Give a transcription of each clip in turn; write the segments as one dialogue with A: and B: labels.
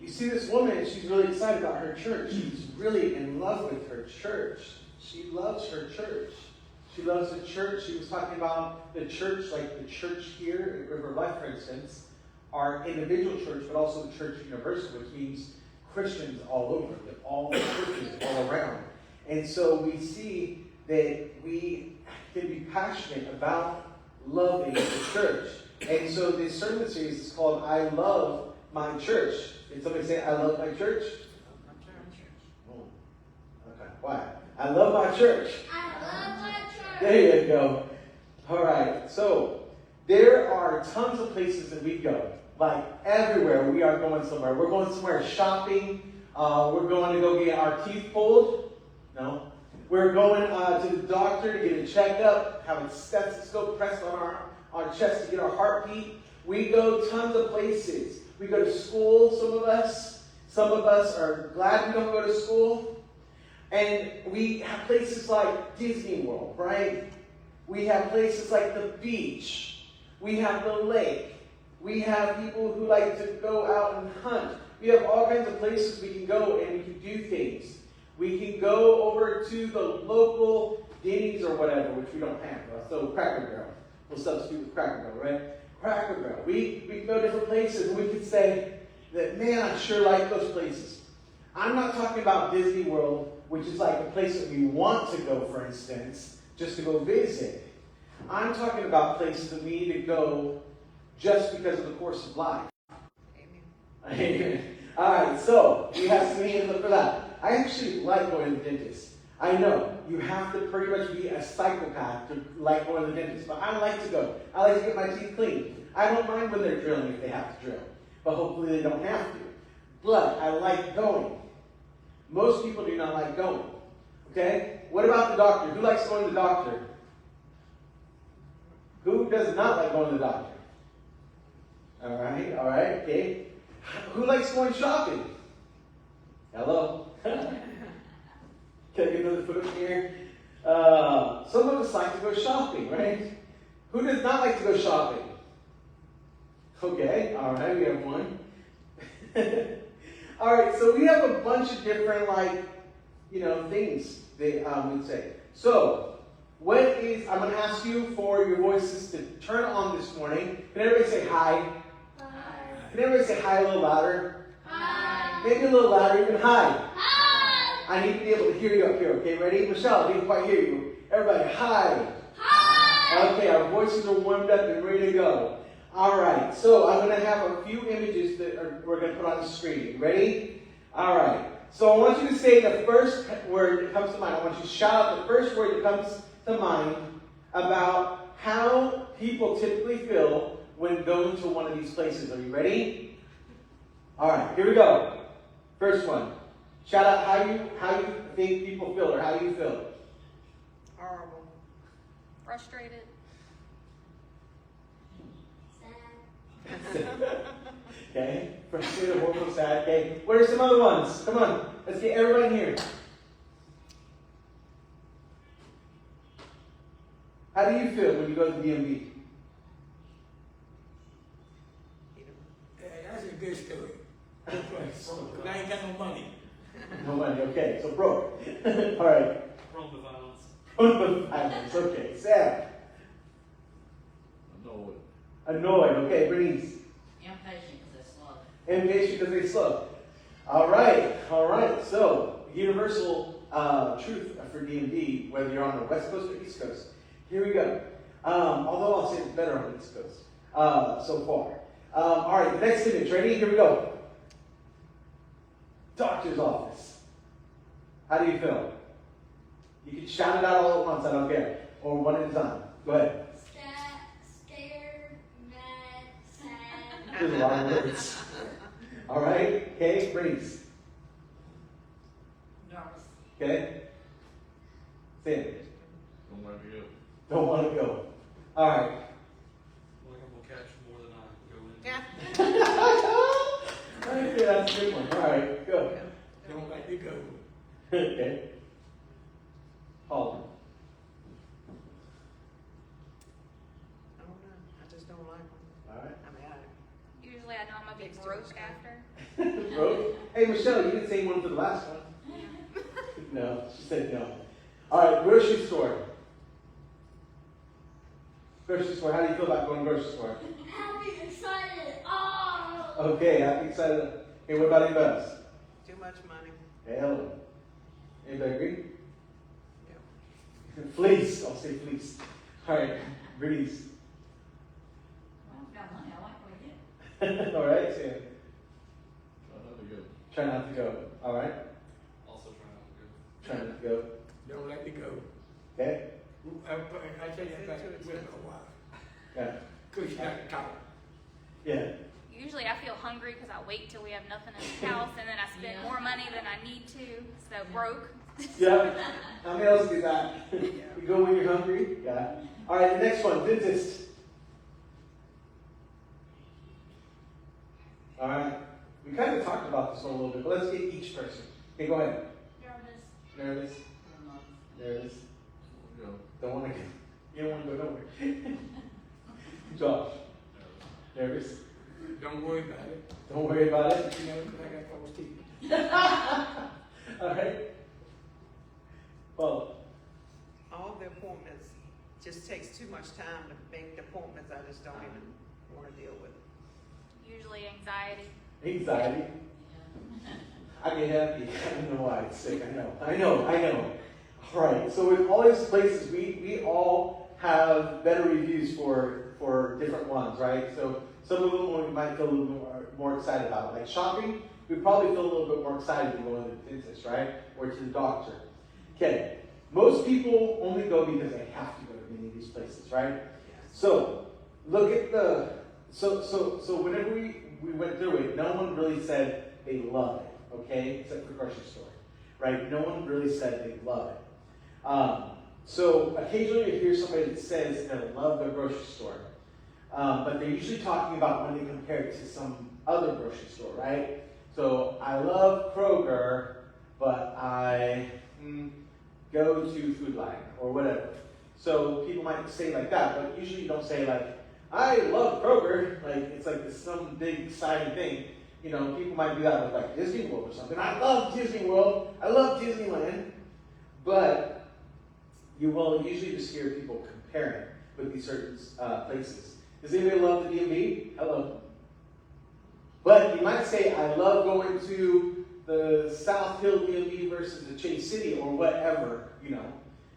A: You see this woman, she's really excited about her church. She's really in love with her church. She loves her church. She loves the church. She was talking about the church, like the church here at River Life, for instance, our individual church, but also the church universal, which means Christians all over, all churches all around. And so we see that we can be passionate about loving the church. And so this sermon series is called I Love My Church. Did somebody say I love my church? Oh, okay. Why? I love my church.
B: I love my church.
A: There you go. All right. So there are tons of places that we go. Like everywhere we are going somewhere. We're going somewhere shopping. We're going to go get our teeth pulled. No. We're going to the doctor to get a checkup, have a stethoscope pressed on our chest to get our heartbeat. We go tons of places. We go to school, some of us. Some of us are glad we don't go to school. And we have places like Disney World, right? We have places like the beach. We have the lake. We have people who like to go out and hunt. We have all kinds of places we can go and we can do things. We can go over to the local Denny's or whatever, which we don't have. So Cracker Barrel. We'll substitute with Cracker Barrel, right? Cracker Barrel. We can go different places and we can say that, man, I sure like those places. I'm not talking about Disney World, which is like a place that we want to go, for instance, just to go visit. I'm talking about places that we need to go just because of the course of life. Amen. All right, so we have some hands up for that. I actually like going to the dentist. I know you have to pretty much be a psychopath to like going to the dentist, but I like to go. I like to get my teeth cleaned. I don't mind when they're drilling if they have to drill, but hopefully they don't have to. But I like going. Most people do not like going. Okay? What about the doctor? Who likes going to the doctor? Who does not like going to the doctor? All right, okay. Who likes going shopping? Hello? Can I get another foot up here? Some of us like to go shopping, right? Who does not like to go shopping? Okay, all right, we have one. All right, so we have a bunch of different, things that we'd say. So, I'm going to ask you for your voices to turn on this morning. Can everybody say hi?
B: Hi.
A: Can everybody say hi a little louder?
B: Hi.
A: Maybe a little louder, even hi.
B: Hi.
A: I need to be able to hear you up here, okay? Ready? Michelle, I didn't quite hear you. Everybody, hi.
B: Hi.
A: Okay, our voices are warmed up and ready to go. All right, so I'm going to have a few images that we're going to put on the screen. Ready? All right. So I want you to say the first word that comes to mind. I want you to shout out the first word that comes to mind about how people typically feel when going to one of these places. Are you ready? All right, here we go. First one. Shout out how you think people feel or how you feel.
C: Horrible. Frustrated.
B: Sad.
A: Okay? Frustrated, horrible, sad. Okay. What are some other ones? Come on. Let's get everybody in here. How do you feel when you go to the DMV?
D: Yeah, that's a good story. But I ain't got no money.
A: No money. Okay. So broke. All right.
E: Prone to violence.
A: Prone to violence. Okay. Sad. Annoyed. Okay. Bernice.
F: Impatient because they're slow.
A: Impatient because they slow. All right. So, universal truth for DMV, whether you're on the West Coast or East Coast. Here we go. Although I'll say it's better on the East Coast so far. All right, the next image. Ready? Here we go. Doctor's office. How do you feel? You can shout it out all at once. I don't care. Or one at a time. Go ahead.
B: Scared, mad, sad.
A: There's a lot of words. All right. Okay. Brace.
F: Nervous.
A: Okay. Sam.
E: Don't want to go.
A: Don't want to go. All right.
E: Like I'm gonna catch more than I go into.
C: Yeah.
A: Okay, that's a good one. All right. Go.
D: Don't like to go.
A: Okay. Halden.
C: I don't know. I just don't like them.
A: All right.
C: I mean,
F: Usually I know I'm gonna be
C: Next to
F: grocery
C: broke after.
A: Broke? Hey, Michelle, you didn't say one for the last one. No, she said no. All right, grocery store. Grocery store, how do you feel about going to the grocery store?
B: Happy, excited. Oh.
A: Okay, happy, excited. Hey, what about anybody else?
G: Too much money.
A: Hey, hello. Anybody agree?
G: Yeah.
A: Fleece. I'll say fleece. All right, breeze.
F: Well, I've got money, I like what I get.
A: All right, Sam.
E: Not to go.
A: Try not to go. All right,
E: Also trying not to go.
A: try not to go.
D: Don't let it go.
A: Okay.
D: I tell you, I got with my wife.
A: Yeah.
D: Cause she like to talk.
A: Yeah.
C: Usually I feel hungry because I wait till we have nothing in the house and then I spend
F: Yeah.
C: more money than I need to. So broke.
A: Yeah. How many else do that? You go when you're hungry. Yeah. All right. The next one, dentist. All right. We kind of talked about this one a little bit, but let's get each person. Okay, go ahead.
B: Nervous.
A: Nervous. Nervous.
E: Go.
A: Don't want to. You don't want to go nowhere. Josh. Nervous.
D: Don't worry about it.
A: Don't worry about it.
D: You know, cause I got false teeth.
A: All right. Well,
G: All the appointments just takes too much time to make the appointments. I just don't even want to deal with it.
C: Usually anxiety.
A: anxiety. I get happy. I don't know why it's sick. I know. All right. So with all these places, we all have better reviews for different ones, right? So some of them we might feel a little more excited about. Like shopping, we probably feel a little bit more excited than going to the dentist, right? Or to the doctor. Okay. Most people only go because they have to go to many of these places, right? So look at so whenever we went through it, no one really said they love it, okay? Except for grocery store, right? No one really said they love it. So occasionally you hear somebody that says they love their grocery store, but they're usually talking about when they compare it to some other grocery store, right? So I love Kroger, but I go to Food Lion or whatever. So people might say like that, but usually you don't say like, I love Kroger, like it's like this some big exciting thing. You know, people might do that with like Disney World or something. I love Disney World, I love Disneyland, but you will usually just hear people comparing with these certain places. Does anybody love the DMV? Hello. But you might say, I love going to the South Hill DMV versus the Chase City or whatever, you know.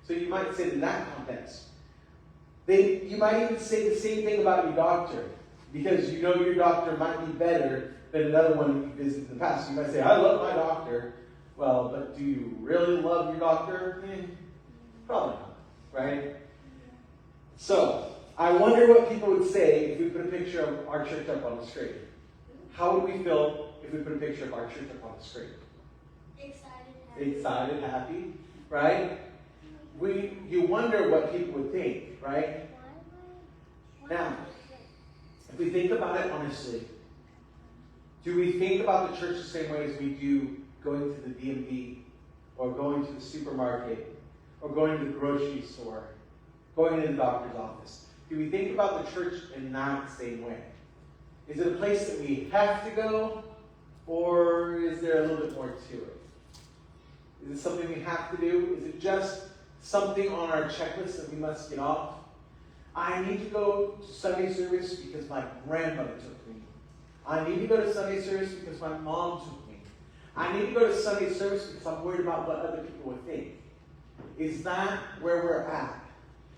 A: So you might say it in that context. You might even say the same thing about your doctor, because you know your doctor might be better than another one that you visited in the past. So you might say, I love my doctor. Well, but do you really love your doctor? Probably not, right? So, I wonder what people would say if we put a picture of our church up on the screen. How would we feel if we put a picture of our church up on the screen? Excited, happy, right? You wonder what people would think, right? Now, if we think about it honestly, do we think about the church the same way as we do going to the DMV or going to the supermarket or going to the grocery store, going to the doctor's office? Do we think about the church in that same way? Is it a place that we have to go, or is there a little bit more to it? Is it something we have to do? Is it just something on our checklist that we must get off? I need to go to Sunday service because my grandmother took me. I need to go to Sunday service because my mom took me. I need to go to Sunday service because I'm worried about what other people would think. Is that where we're at?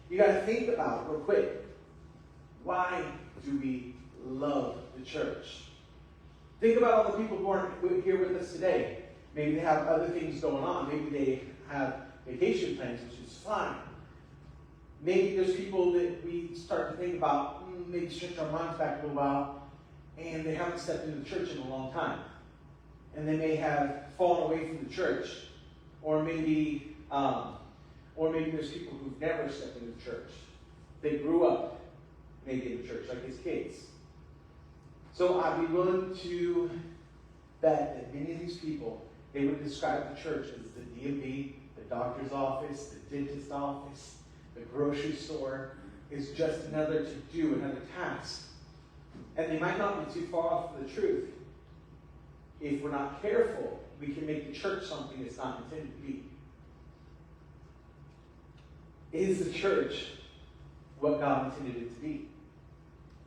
A: You got to think about it real quick. Why do we love the church? Think about all the people who aren't here with us today. Maybe they have other things going on. Maybe they have vacation plans, which is fine. Maybe there's people that we start to think about, maybe stretch our minds back a little while, and they haven't stepped into the church in a long time. And they may have fallen away from the church. Or maybe there's people who've never stepped into the church. They grew up maybe in the church, like his kids. So I'd be willing to bet that many of these people, they would describe the church as the DMV, the doctor's office, the dentist's office, the grocery store, is just another to-do, another task. And they might not be too far off from the truth. if we're not careful, we can make the church something it's not intended to be. Is the church what God intended it to be?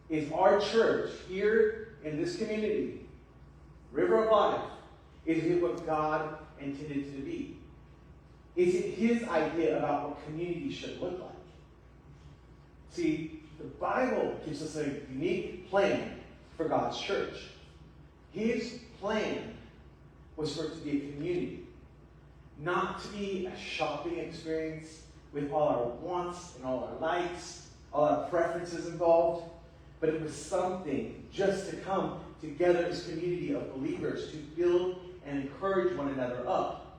A: Is our church here in this community, River of Life, is it what God intended it to be? Is it His idea about what community should look like? See, the Bible gives us a unique plan for God's church. His plan was for it to be a community, not to be a shopping experience with all our wants and all our likes, all our preferences involved, but it was something just to come together as a community of believers to build and encourage one another up,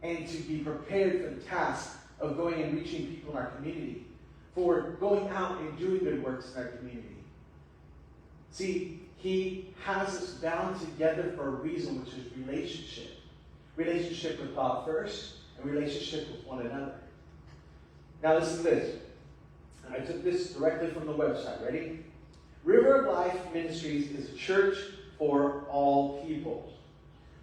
A: and to be prepared for the task of going and reaching people in our community, for going out and doing good works in our community. See, He has us bound together for a reason, which is relationship. Relationship with God first, and relationship with one another. Now listen to this. I took this directly from the website. Ready? River of Life Ministries is a church for all people.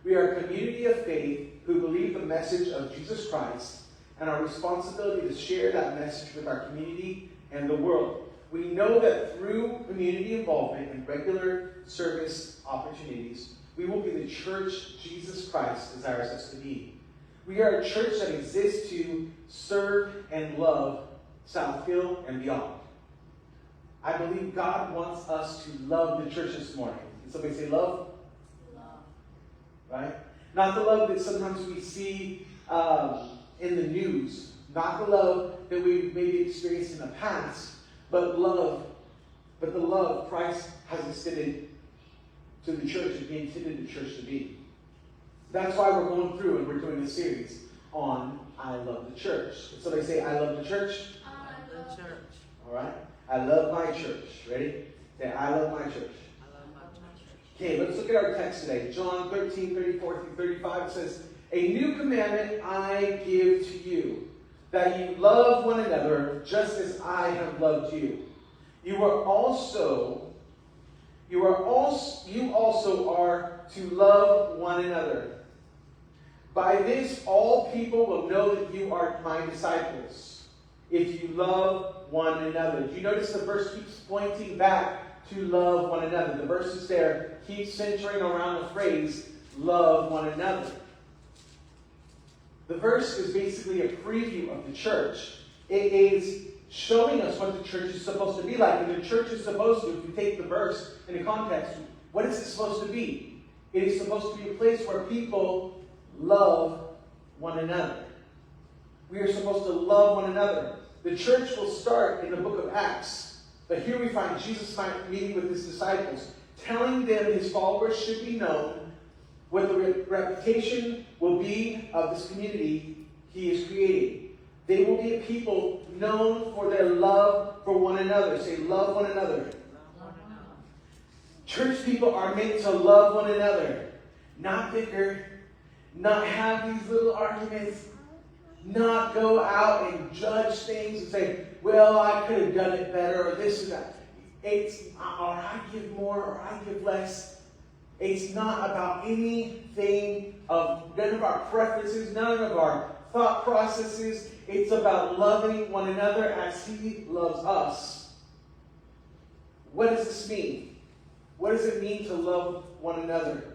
A: We are a community of faith who believe the message of Jesus Christ and our responsibility to share that message with our community and the world. We know that through community involvement and regular service opportunities, we will be the church Jesus Christ desires us to be. We are a church that exists to serve and love Southfield and beyond. I believe God wants us to love the church this morning. Can somebody say love?
B: Love.
A: Right? Not the love that sometimes we see in the news. Not the love that we've maybe experienced in the past, but the love Christ has extended to the church and He intended the church to be. That's why we're going through and we're doing a series on I Love the Church. Can somebody say I love the church?
B: I love
G: church.
A: All right. I love my church. Ready? Say I love my church.
G: I love my church.
A: Okay, let's look at our text today. John 13, 34 through 35 says, A new commandment I give to you, that you love one another just as I have loved you. You also are to love one another. By this, all people will know that you are my disciples, if you love one another. Do you notice the verse keeps pointing back to love one another? The verses there keep centering around the phrase, love one another. The verse is basically a preview of the church. It is showing us what the church is supposed to be like. And the church is supposed to, if you take the verse in the context, what is it supposed to be? It is supposed to be a place where people love one another. We are supposed to love one another. The church will start in the book of Acts. But here we find Jesus meeting with his disciples, telling them his followers should be known, what the reputation will be of this community he is creating. They will be a people known for their love for one another. Say, love one another. Church people are meant to love one another. Not bicker. Not have these little arguments. Not go out and judge things and say, well, I could have done it better, or this or that. Or I give more, or I give less. It's not about anything of none of our preferences, none of our thought processes. It's about loving one another as he loves us. What does this mean? What does it mean to love one another?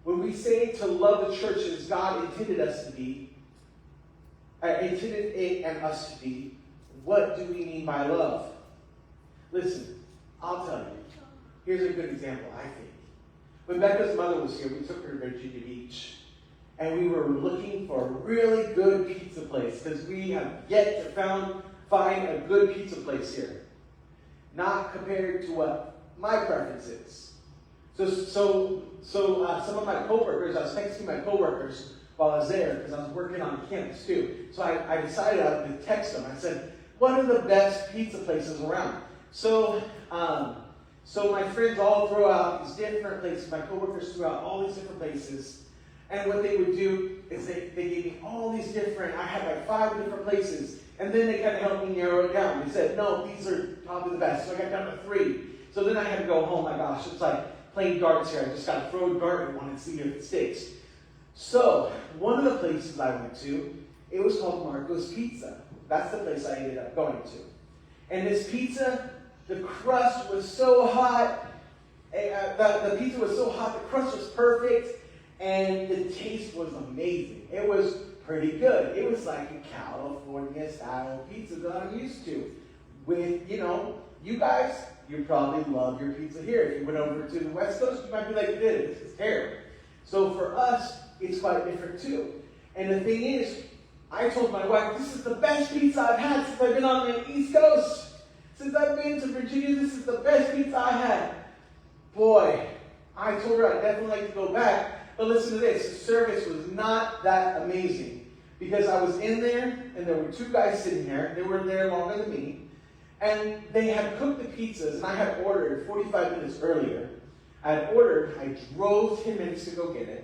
A: When we say to love the church as God intended us to be, intended it and us to be, what do we mean by love? Listen, I'll tell you. Here's a good example, I think. When Becca's mother was here, we took her to Virginia Beach. And we were looking for a really good pizza place because we have yet to find a good pizza place here. Not compared to what my preference is. So some of my coworkers, I was texting my coworkers while I was there because I was working on campus too. So I decided I would text them. I said, what are the best pizza places around? So my friends all throw out these different places. My coworkers threw out all these different places. And what they would do is they gave me all these different, I had like 5 different places. And then they kind of helped me narrow it down. They said, no, these are probably the best. So I got down to 3. So then I had to go home. My gosh, it's like playing darts here. I just got to throw a dart and want to see if it sticks. So, one of the places I went to, it was called Marco's Pizza. That's the place I ended up going to. And this pizza, the crust was so hot. The pizza was so hot, the crust was perfect, and the taste was amazing. It was pretty good. It was like a California-style pizza that I'm used to. With, you guys, you probably love your pizza here. If you went over to the West Coast, you might be like, this is terrible. So for us, it's quite different too. And the thing is, I told my wife, this is the best pizza I've had since I've been on the East Coast. Since I've been to Virginia, this is the best pizza I had. Boy, I told her I'd definitely like to go back. But listen to this, the service was not that amazing. Because I was in there, and there were 2 guys sitting there. They were there longer than me. And they had cooked the pizzas, and I had ordered 45 minutes earlier. I drove 10 minutes to go get it.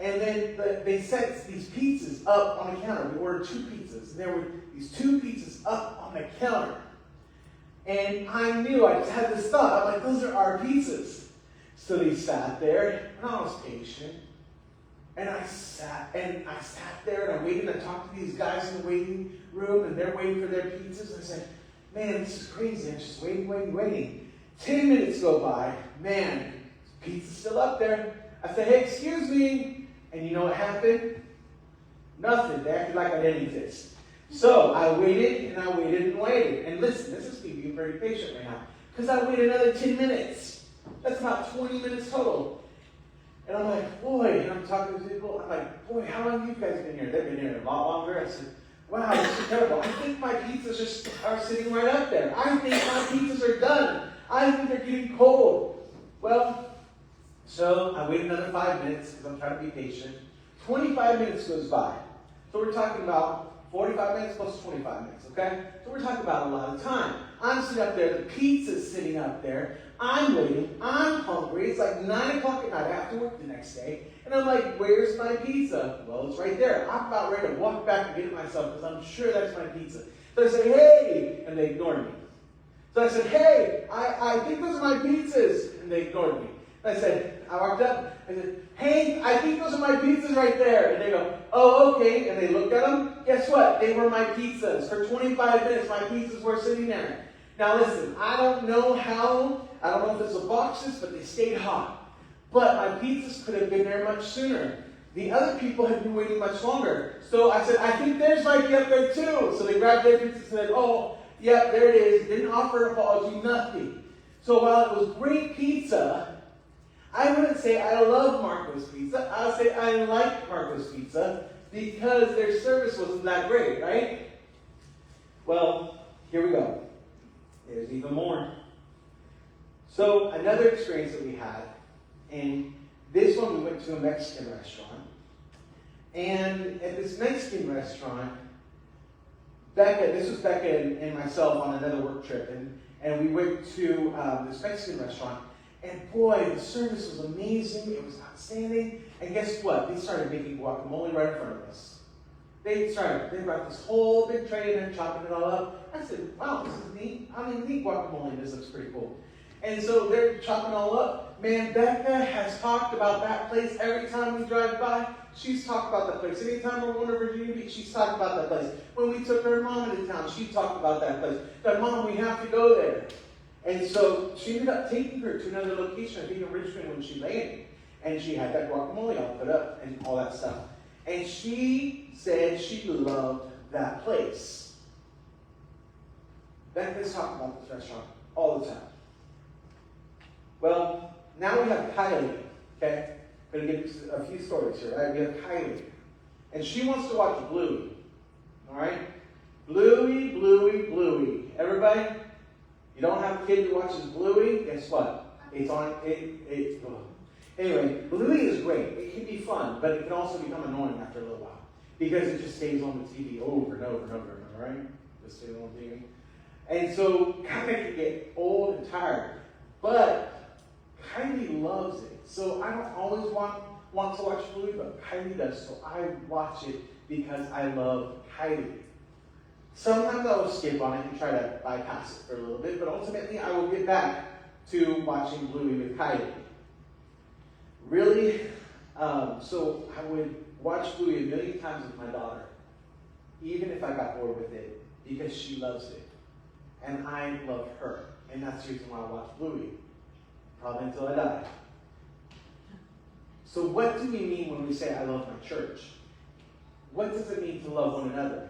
A: And then they set these pizzas up on the counter. We ordered 2 pizzas. And there were these 2 pizzas up on the counter. And I knew, I just had this thought. I'm like, those are our pizzas. So they sat there, and I was patient. And I sat there, and I waited, and I talked to these guys in the waiting room, and they're waiting for their pizzas. And I said, man, this is crazy. I'm just waiting. 10 minutes go by. Man, pizza's still up there. I said, hey, excuse me. And you know what happened? Nothing. They acted like I didn't exist. So I waited. And listen, this is me being very patient right now. Because I waited another 10 minutes. That's about 20 minutes total. And I'm like, boy, and I'm talking to people. I'm like, boy, how long have you guys been here? They've been here a lot longer. I said, wow, this is terrible. I think my pizzas are sitting right up there. I think my pizzas are done. I think they're getting cold. Well, so I wait another 5 minutes because I'm trying to be patient. 25 minutes goes by. So we're talking about 45 minutes plus 25 minutes, okay? So we're talking about a lot of time. I'm sitting up there. The pizza's sitting up there. I'm waiting. I'm hungry. It's like 9 o'clock at night. I have to work the next day. And I'm like, where's my pizza? Well, it's right there. I'm about ready to walk back and get it myself because I'm sure that's my pizza. So I say, hey, and they ignored me. So I said, hey, I think those are my pizzas. And they ignored me. I walked up, I said, hey, I think those are my pizzas right there. And they go, oh, okay. And they looked at them. Guess what? They were my pizzas. For 25 minutes, my pizzas were sitting there. Now listen, I don't know if it's the boxes, but they stayed hot. But my pizzas could have been there much sooner. The other people had been waiting much longer. So I said, I think theirs might be up there too. So they grabbed their pizza and said, oh, yeah, there it is. Didn't offer an apology, nothing. So while it was great pizza, I wouldn't say I love Marco's Pizza. I would say I like Marco's Pizza because their service wasn't that great, right? Well, here we go. There's even more. So another experience that we had, and this one we went to a Mexican restaurant. And at this Mexican restaurant, this was Becca and myself on another work trip, and we went to this Mexican restaurant. And boy, the service was amazing. It was outstanding. And guess what? They started making guacamole right in front of us. They brought this whole big tray and they're chopping it all up. I said, wow, this is neat. I didn't eat guacamole. This looks pretty cool. And so they're chopping it all up. Man, Becca has talked about that place every time we drive by. She's talked about that place. Anytime we're going to Virginia Beach, she's talked about that place. When we took her mom into town, she talked about that place. That Mom, we have to go there. And so she ended up taking her to another location, I think in Richmond, when she landed. And she had that guacamole all put up and all that stuff. And she said she loved that place. Becca's talking about this restaurant all the time. Well, now we have Kylie, okay? I'm going to give you a few stories here, right? We have Kylie. And she wants to watch Bluey, all right? Bluey, Bluey, Bluey. Everybody? You don't have a kid who watches Bluey? Guess what? It's on, Anyway, Bluey is great. It can be fun, but it can also become annoying after a little while. Because it just stays on the TV over and over and over, right? Just stays on the TV. And so, kind of can get old and tired. But Kylie loves it. So I don't always want to watch Bluey, but Kylie does. So I watch it because I love Kylie. Sometimes I will skip on it and try to bypass it for a little bit, but ultimately I will get back to watching Bluey with Kylie. Really, so I would watch Bluey a million times with my daughter, even if I got bored with it, because she loves it. And I love her. And that's the reason why I watch Bluey. Probably until I die. So what do we mean when we say I love my church? What does it mean to love one another?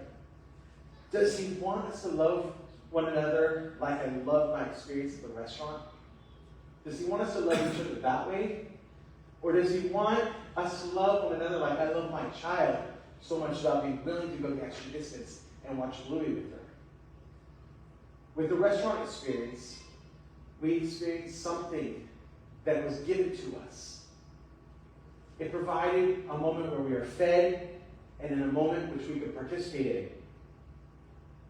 A: Does he want us to love one another like I love my experience at the restaurant? Does he want us to love each other that way? Or does he want us to love one another like I love my child so much that I'll be willing to go the extra distance and watch Bluey with her? With the restaurant experience, we experienced something that was given to us. It provided a moment where we are fed and in a moment which we could participate in.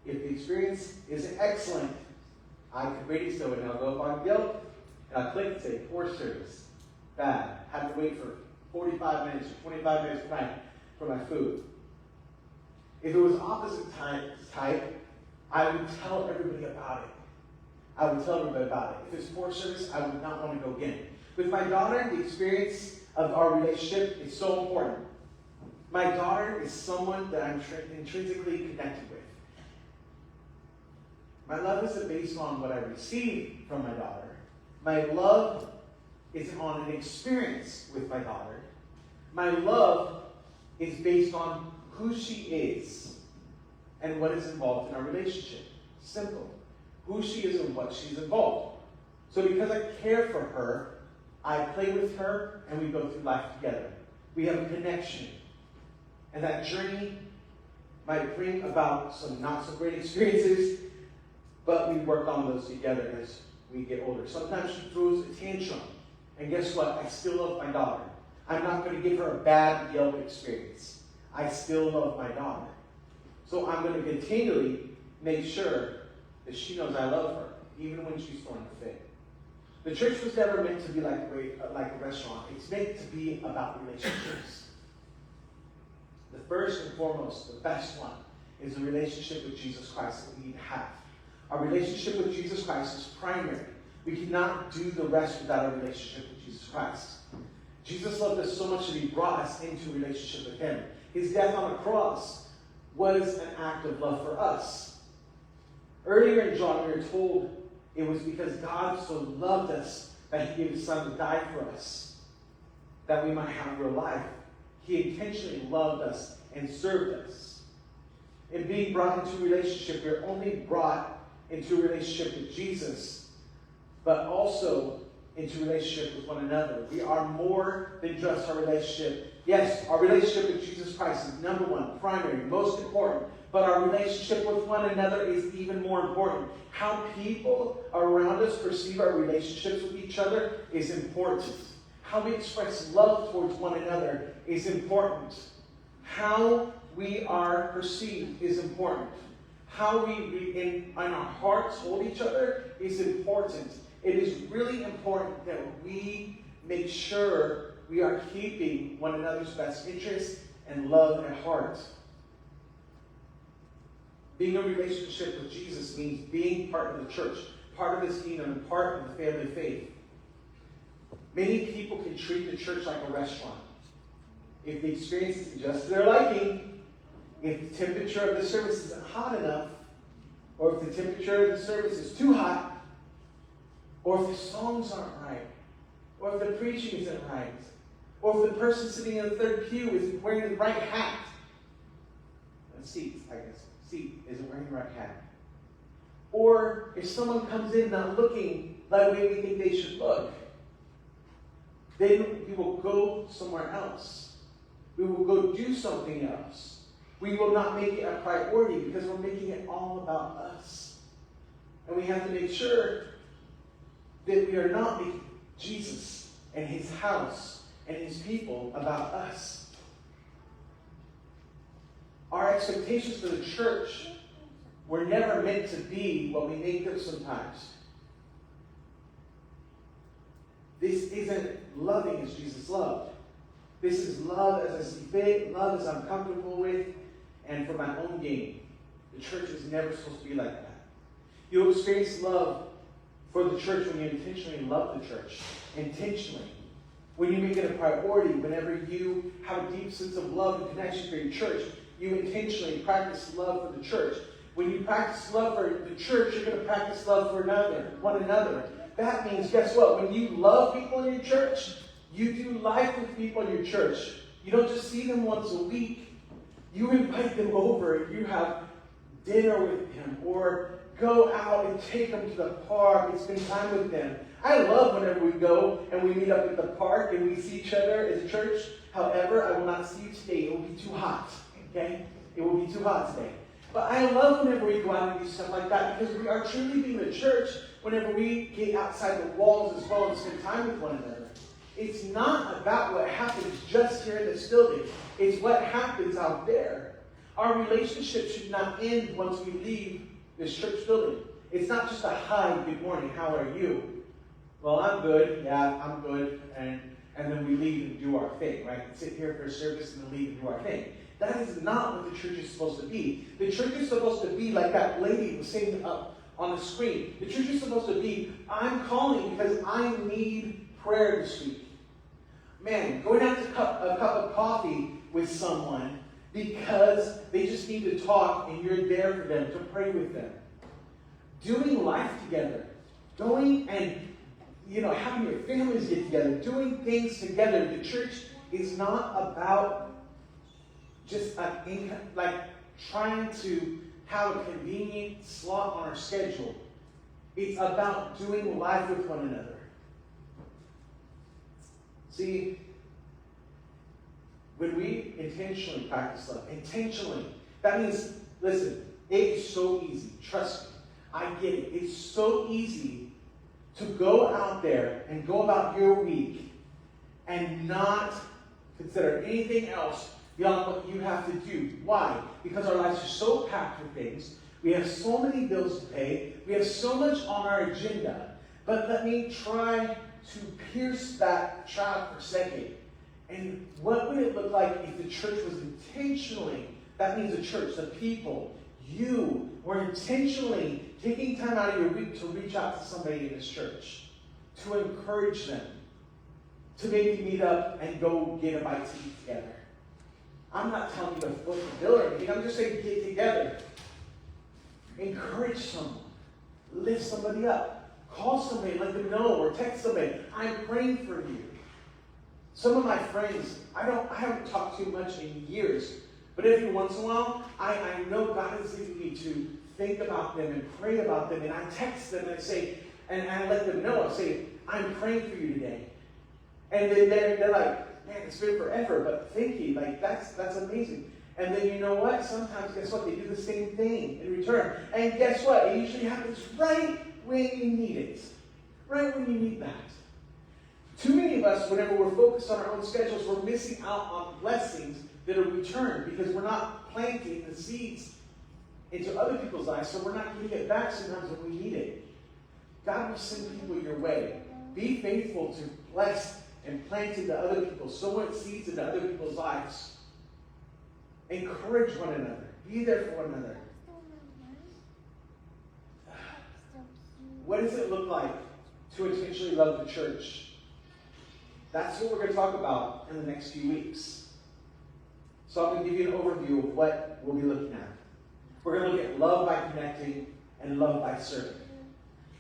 A: If the experience is excellent, I could rate it so, and I'll go up on Yelp and I'll click and say, poor service, bad. Have to wait for 45 minutes or 25 minutes per night for my food. If it was opposite type, I would tell everybody about it. I would tell everybody about it. If it's poor service, I would not want to go again. With my daughter, the experience of our relationship is so important. My daughter is someone that I'm intrinsically connected with. My love isn't based on what I receive from my daughter. My love is on an experience with my daughter. My love is based on who she is and what is involved in our relationship. Simple. Who she is and what she's involved. So because I care for her, I play with her and we go through life together. We have a connection. And that journey might bring about some not so great experiences, but we work on those together as we get older. Sometimes she throws a tantrum. And guess what? I still love my daughter. I'm not going to give her a bad Yelp experience. I still love my daughter. So I'm going to continually make sure that she knows I love her, even when she's throwing a fit. The church was never meant to be like a restaurant. It's meant to be about relationships. The first and foremost, the best one, is the relationship with Jesus Christ that we need to have. Our relationship with Jesus Christ is primary. We cannot do the rest without a relationship with Jesus Christ. Jesus loved us so much that he brought us into a relationship with him. His death on the cross was an act of love for us. Earlier in John, we were told it was because God so loved us that he gave his son to die for us, that we might have real life. He intentionally loved us and served us. In being brought into a relationship, we're only brought into a relationship with Jesus, but also into a relationship with one another. We are more than just our relationship. Yes, our relationship with Jesus Christ is number one, primary, most important. But our relationship with one another is even more important. How people around us perceive our relationships with each other is important. How we express love towards one another is important. How we are perceived is important. How we in our hearts hold each other is important. It is really important that we make sure we are keeping one another's best interests and love at heart. Being in a relationship with Jesus means being part of the church, part of his kingdom, and part of the family of faith. Many people can treat the church like a restaurant. If the experience is just to their liking, if the temperature of the service isn't hot enough, or if the temperature of the service is too hot, or if the songs aren't right, or if the preaching isn't right, or if the person sitting in the third pew isn't wearing the right hat. Seat isn't wearing the right hat. Or if someone comes in not looking like the way we think they should look, then we will go somewhere else. We will go do something else. We will not make it a priority because we're making it all about us. And we have to make sure that we are not making Jesus and his house and his people about us. Our expectations for the church were never meant to be what we make them sometimes. This isn't loving as Jesus loved. This is love as I see fit, love as I'm comfortable with, and for my own gain. The church is never supposed to be like that. You'll experience love for the church when you intentionally love the church. Intentionally. When you make it a priority, whenever you have a deep sense of love and connection for your church, you intentionally practice love for the church. When you practice love for the church, you're going to practice love for one another. That means, guess what? When you love people in your church, you do life with people in your church. You don't just see them once a week. You invite them over. You have dinner with them, or go out and take them to the park and spend time with them. I love whenever we go and we meet up at the park and we see each other as a church. However, I will not see you today. It will be too hot. Okay? It will be too hot today. But I love whenever we go out and do stuff like that, because we are truly being the church whenever we get outside the walls as well and spend time with one another. It's not about what happens just here in this building. It's what happens out there. Our relationship should not end once we leave this church building. It's not just a hi, good morning, how are you? Well, I'm good. Yeah, I'm good. And then we leave and do our thing, right? Sit here for service and then leave and do our thing. That is not what the church is supposed to be. The church is supposed to be like that lady was saying up on the screen. The church is supposed to be, I'm calling because I need prayer this week. Man, going out to a cup of coffee with someone because they just need to talk and you're there for them to pray with them. Doing life together. Going and, having your families get together. Doing things together. The church is not about just trying to have a convenient slot on our schedule. It's about doing life with one another. See, when we intentionally practice love, that means, listen, it is so easy. Trust me. I get it. It's so easy to go out there and go about your week and not consider anything else beyond what you have to do. Why? Because our lives are so packed with things. We have so many bills to pay. We have so much on our agenda. But let me try to pierce that trap for a second. And what would it look like if the church was intentionally, that means the church, the people, you were intentionally taking time out of your week to reach out to somebody in this church, to encourage them, to maybe meet up and go get a bite to eat together. I'm not telling you to foot the bill or anything. I'm just saying get together. Encourage someone. Lift somebody up. Call somebody, let them know, or text somebody. I'm praying for you. Some of my friends, I haven't talked too much in years, but every once in a while, I know God is leading me to think about them and pray about them, and I text them and say, and I let them know, I say, I'm praying for you today. And then they're like, man, it's been forever, but thank you, that's amazing. And then you know what? Sometimes, guess what? They do the same thing in return. And guess what? It usually happens right when you need it. Right when you need that. Too many of us, whenever we're focused on our own schedules, we're missing out on blessings that are returned because we're not planting the seeds into other people's lives, so we're not getting it back sometimes when we need it. God will send people your way. Be faithful to bless and plant into other people, sow seeds into other people's lives. Encourage one another. Be there for one another. What does it look like to intentionally love the church? That's what we're going to talk about in the next few weeks. So I'm going to give you an overview of what we'll be looking at. We're going to look at love by connecting and love by serving.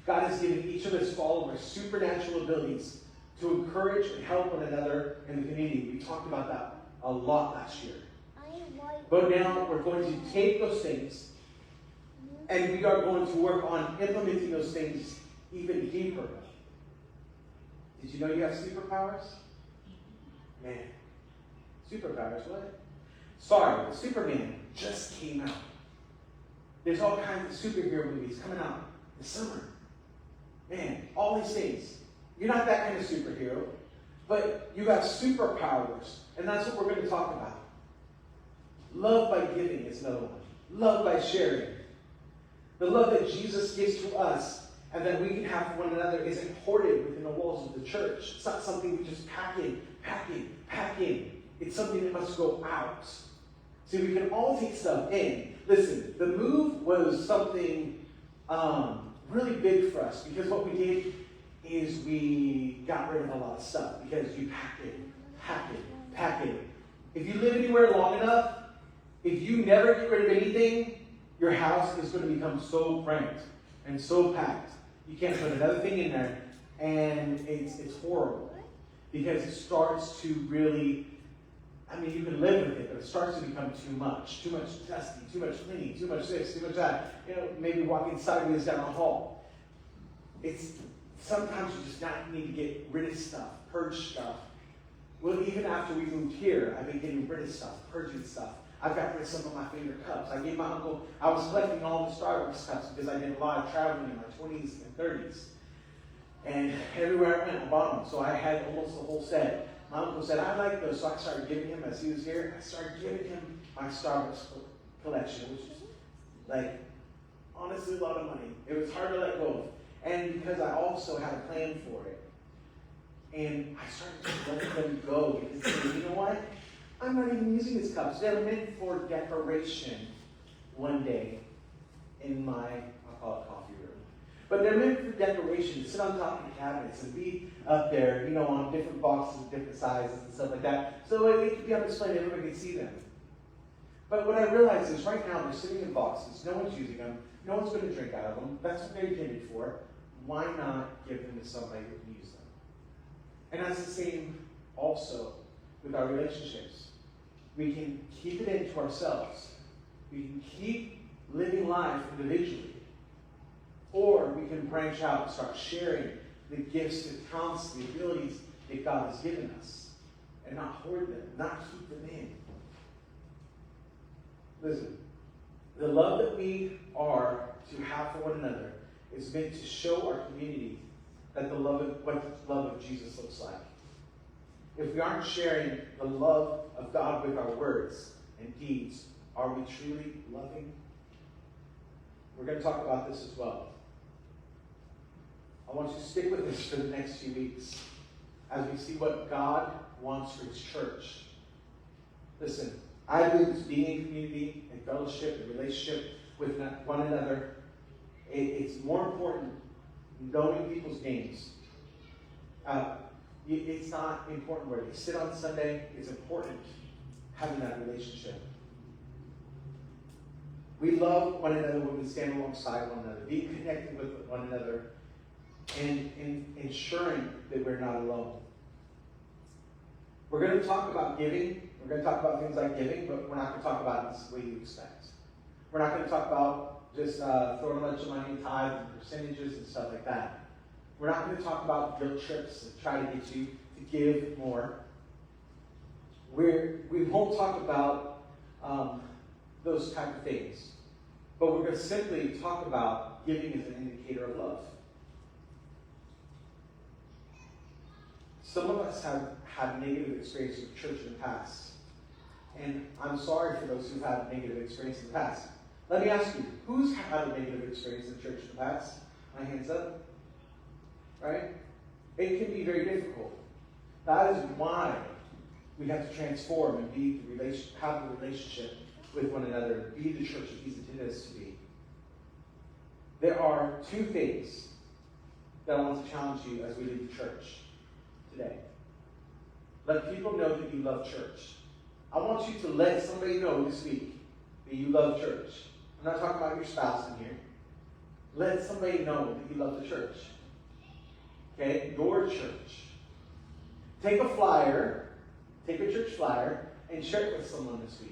A: God has given each of us followers supernatural abilities to encourage and help one another in the community. We talked about that a lot last year. But now we're going to take those things and we are going to work on implementing those things even deeper. Did you know you have superpowers? Man. Superpowers, what? Sorry, Superman just came out. There's all kinds of superhero movies coming out this summer. Man, all these things. You're not that kind of superhero, but you have superpowers, and that's what we're going to talk about. Love by giving is another one. Love by sharing. The love that Jesus gives to us and that we can have for one another isn't hoarded within the walls of the church. It's not something we just pack in. It's something that must go out. See, we can all take stuff in. Listen, the move was something really big for us because what we did is we got rid of a lot of stuff because you pack it. If you live anywhere long enough, if you never get rid of anything, your house is going to become so cramped and so packed. You can't put another thing in there, and it's horrible because it starts to really, I mean, you can live with it, but it starts to become too much dusty, too much cleaning, too much this, too much that. You know, maybe walking sideways down the hall. Sometimes you just need to get rid of stuff, purge stuff. Well, even after we moved here, I've been getting rid of stuff, purging stuff. I've got rid of some of my favorite cups. I gave my uncle, I was collecting all the Starbucks cups because I did a lot of traveling in my 20s and 30s. And everywhere I went, I bought them. So I had almost the whole set. My uncle said, I like those. So I started giving him, as he was here, I started giving him my Starbucks collection, which is like, honestly, a lot of money. It was hard to let go of. And because I also had a plan for it. And I started to let them go because, you know what? I'm not even using these cups. They're meant for decoration one day in my, I'll call it coffee room. But they're meant for decoration, to sit on top of the cabinets and be up there, you know, on different boxes of different sizes and stuff like that. So it could be on display and everybody can see them. But what I realized is right now they're sitting in boxes. No one's using them. No one's going to drink out of them. That's what they're intended for. Why not give them to somebody who can use them? And that's the same also with our relationships. We can keep it into ourselves. We can keep living life individually. Or we can branch out and start sharing the gifts, the talents, the abilities that God has given us. And not hoard them, not keep them in. Listen, the love that we are to have for one another is meant to show our community that what the love of Jesus looks like. If we aren't sharing the love of God with our words and deeds, are we truly loving? We're going to talk about this as well. I want you to stick with us for the next few weeks as we see what God wants for His church. Listen, I believe this being in community and fellowship and relationship with one another, it's more important than knowing people's names. It's not important where they sit on Sunday. It's important having that relationship. We love one another when we stand alongside one another, being connected with one another, and ensuring that we're not alone. We're going to talk about giving. We're going to talk about things like giving, but we're not going to talk about it the way you expect. We're not going to talk about just throwing a bunch of money in tithes and percentages and stuff like that. We're not going to talk about guilt trips and try to get you to give more. We won't talk about those type of things. But we're going to simply talk about giving as an indicator of love. Some of us have had negative experiences with church in the past. And I'm sorry for those who've had negative experience in the past. Let me ask you, who's had a negative experience in church in the past? My hands up. Right? It can be very difficult. That is why we have to transform and have a relationship with one another, be the church that He's intended us to be. There are two things that I want to challenge you as we leave the church today. Let people know that you love church. I want you to let somebody know this week that you love church. I'm not talking about your spouse in here. Let somebody know that you love the church. Okay? Your church. Take a flyer, take a church flyer, and share it with someone this week.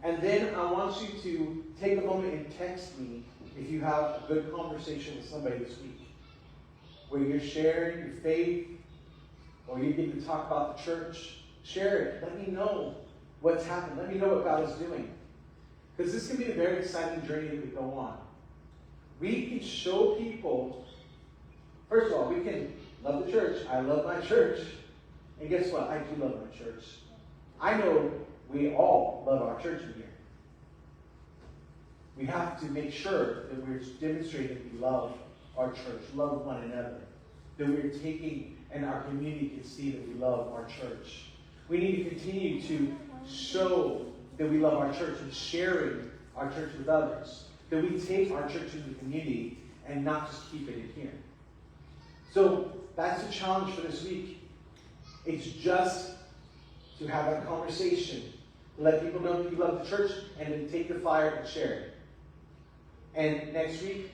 A: And then I want you to take a moment and text me if you have a good conversation with somebody this week, where you're sharing your faith, or you get to talk about the church. Share it. Let me know what's happened. Let me know what God is doing. Because this can be a very exciting journey that we go on. We can show people, first of all, we can love the church. I love my church. And guess what? I do love my church. I know we all love our church in here. We have to make sure that we're demonstrating that we love our church, love one another. That we're taking, and our community can see that we love our church. We need to continue to show that we love our church and sharing our church with others. that we take our church into the community and not just keep it in here. So that's the challenge for this week. It's just to have that conversation, let people know that you love the church, and then take the flyer and share it. And next week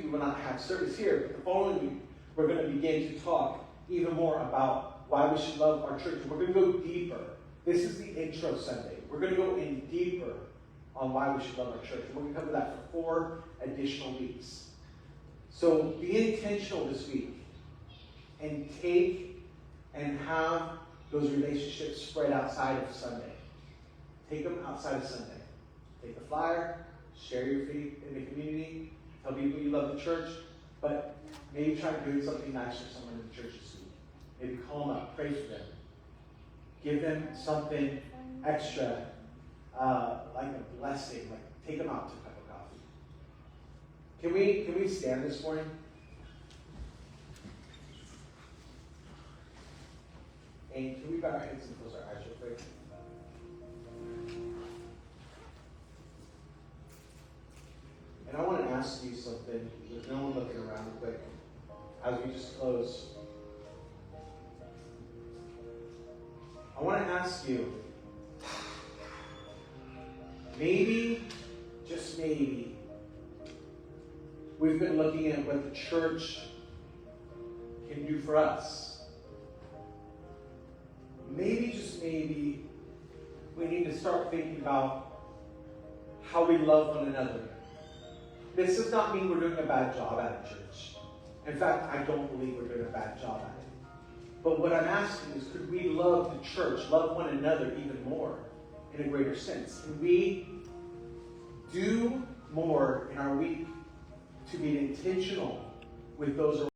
A: we will not have service here, but the following week we're going to begin to talk even more about why we should love our church. We're going to go deeper. This is the intro Sunday. We're going to go in deeper on why we should love our church. And we're going to cover that for 4 additional weeks. So be intentional this week and take and have those relationships spread outside of Sunday. Take them outside of Sunday. Take the flyer, share your faith in the community, tell people you love the church, but maybe try to do something nice for someone in the church this week. Maybe call them up, pray for them. Give them something extra, like a blessing, like take them out to a cup of coffee. Can we stand this morning? And can we bow our heads and close our eyes real quick? And I want to ask you something, with no one looking around real quick, as we just close. I want to ask you, maybe, just maybe, we've been looking at what the church can do for us. Maybe, just maybe, we need to start thinking about how we love one another. This does not mean we're doing a bad job at it, church. In fact, I don't believe we're doing a bad job at it. But what I'm asking is, could we love the church, love one another even more in a greater sense? Can we do more in our week to be intentional with those around